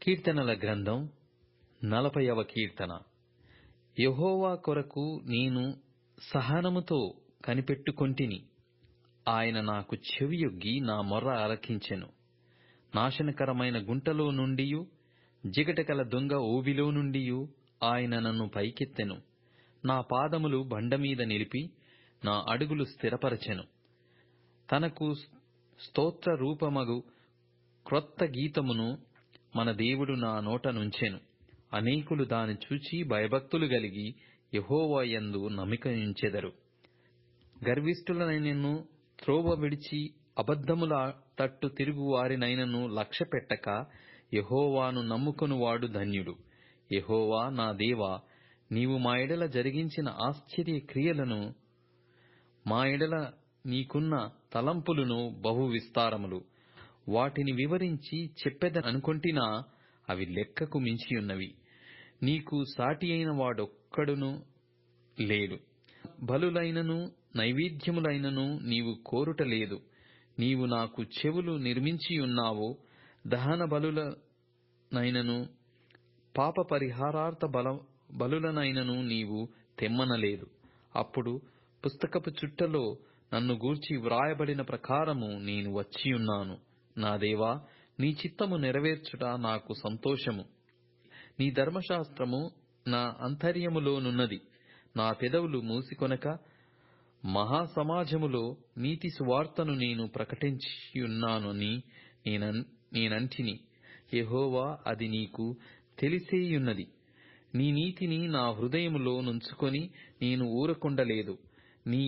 కీర్తనల గ్రంథం 40వ కీర్తన. యెహోవా కొరకు నేను సహనముతో కనిపెట్టుకొంటిని. ఆయన నాకు చెవియొగ్గి నా మొర్ర ఆలకించెను. నాశనకరమైన గుంటలో నుండియు జిగటగల దొంగ ఊబిలో నుండియు ఆయన నన్ను పైకెత్తెను. నా పాదములు బండమీద నిలిపి నా అడుగులు స్థిరపరచెను. తనకు స్తోత్ర రూపమగు క్రొత్త గీతమును మన దేవుడు నా నోట నుంచెను. అనేకులు దాని చూచి భయభక్తులు గలిగి యెహోవా యందు నమ్మికయుంచెదరు. గర్విష్ఠులనైనను త్రోవ విడిచి అబద్ధముల తట్టు తిరుగు వారినైనను లక్ష్యపెట్టక యెహోవాను నమ్ముకొనువాడు ధన్యుడు. యెహోవా నా దేవా, నీవు మా ఎడల జరిగించిన ఆశ్చర్య క్రియలను, మా ఎడల నీకున్న తలంపులను బహు విస్తారములు. వాటిని వివరించి చెప్పెదననుకొంటినా అవి లెక్కకు మించియున్నవి. నీకు సాటి అయిన వాడొక్కడును లేడు. బలులైనను నైవేద్యములైనను నీవు కోరుట లేదు. నీవు నాకు చెవులు నిర్మించియున్నావు. దహన బలులనైనను పాప పరిహారార్థ బలులనైనను నీవు తెమ్మనలేదు. అప్పుడు పుస్తకపు చుట్టలో నన్ను గూర్చి వ్రాయబడిన ప్రకారము నేను వచ్చియున్నాను. నా దేవా, నీ చిత్తము నెరవేర్చుట నాకు సంతోషము. నీ ధర్మశాస్త్రము నా అంతర్యములోనున్నది. నా పెదవులు మూసికొనక మహాసమాజములో నీతి సువార్తను నేను ప్రకటించియున్నానని నేనంటిని. యెహోవా, అది నీకు తెలిసేయున్నది. నీ నీతిని నా హృదయములో నుంచుకొని నేను ఊరకుండలేదు. నీ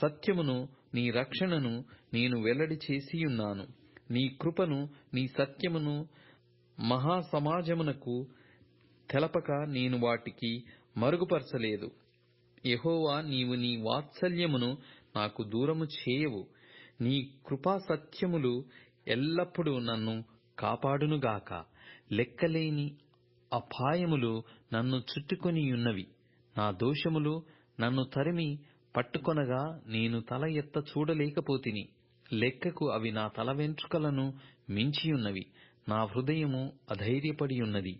సత్యమును, నీ రక్షణను నేను వెల్లడి చేసియున్నాను. నీ కృపను, నీ సత్యమును మహాసమాజమునకు తెలపక నేను వాటికి మరుగుపరచలేదు. యెహోవా, నీవు నీ వాత్సల్యమును నాకు దూరము చేయవు. నీ కృపా సత్యములు ఎల్లప్పుడూ నన్ను కాపాడునుగాక. లెక్కలేని అపాయములు నన్ను చుట్టుకొనియున్నవి. నా దోషములు నన్ను తరిమి పట్టుకొనగా నేను తల ఎత్త చూడలేకపోతిని. లెక్కకు అవి నా తల వెంట్రుకలను మించియున్నవి. నా హృదయము అధైర్యపడియున్నది.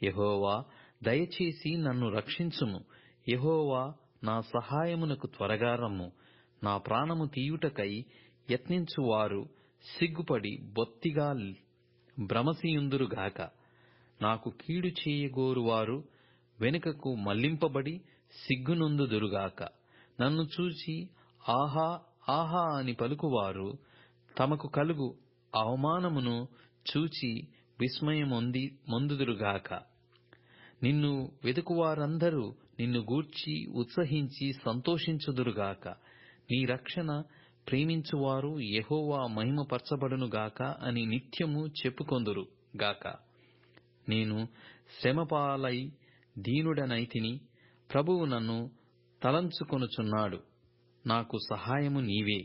యెహోవా, దయచేసి నన్ను రక్షించుము. యెహోవా, నా సహాయమునకు త్వరగా రమ్ము. నా ప్రాణము తీయుటకై యత్నించువారు సిగ్గుపడి బొత్తిగా భ్రమసియుందురుగాక. నాకు కీడు చేయగోరువారు వెనుకకు మళ్లింపబడి సిగ్గునొందుదురుగాక. నన్ను చూచి ఆహా ఆహా అని పలుకువారు తమకు కలుగు అవమానమును చూచి విస్మయమొందుదురుగాక. నిన్ను వెదుకువారందరూ నిన్ను గూర్చి ఉత్సహించి సంతోషించుదురుగాక. నీ రక్షణ ప్రేమించువారు యెహోవా మహిమపరచబడునుగాక అని నిత్యము చెప్పుకొందురు గాక. నేను శ్రమపాలై దీనుడనైతిని. ప్రభువు నన్ను తలంచుకొనుచున్నాడు. నాకు సహాయము నీవే.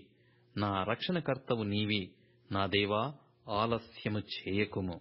నా రక్షణకర్తవు నీవే. నా దేవా, ఆలస్యము చేయకుము.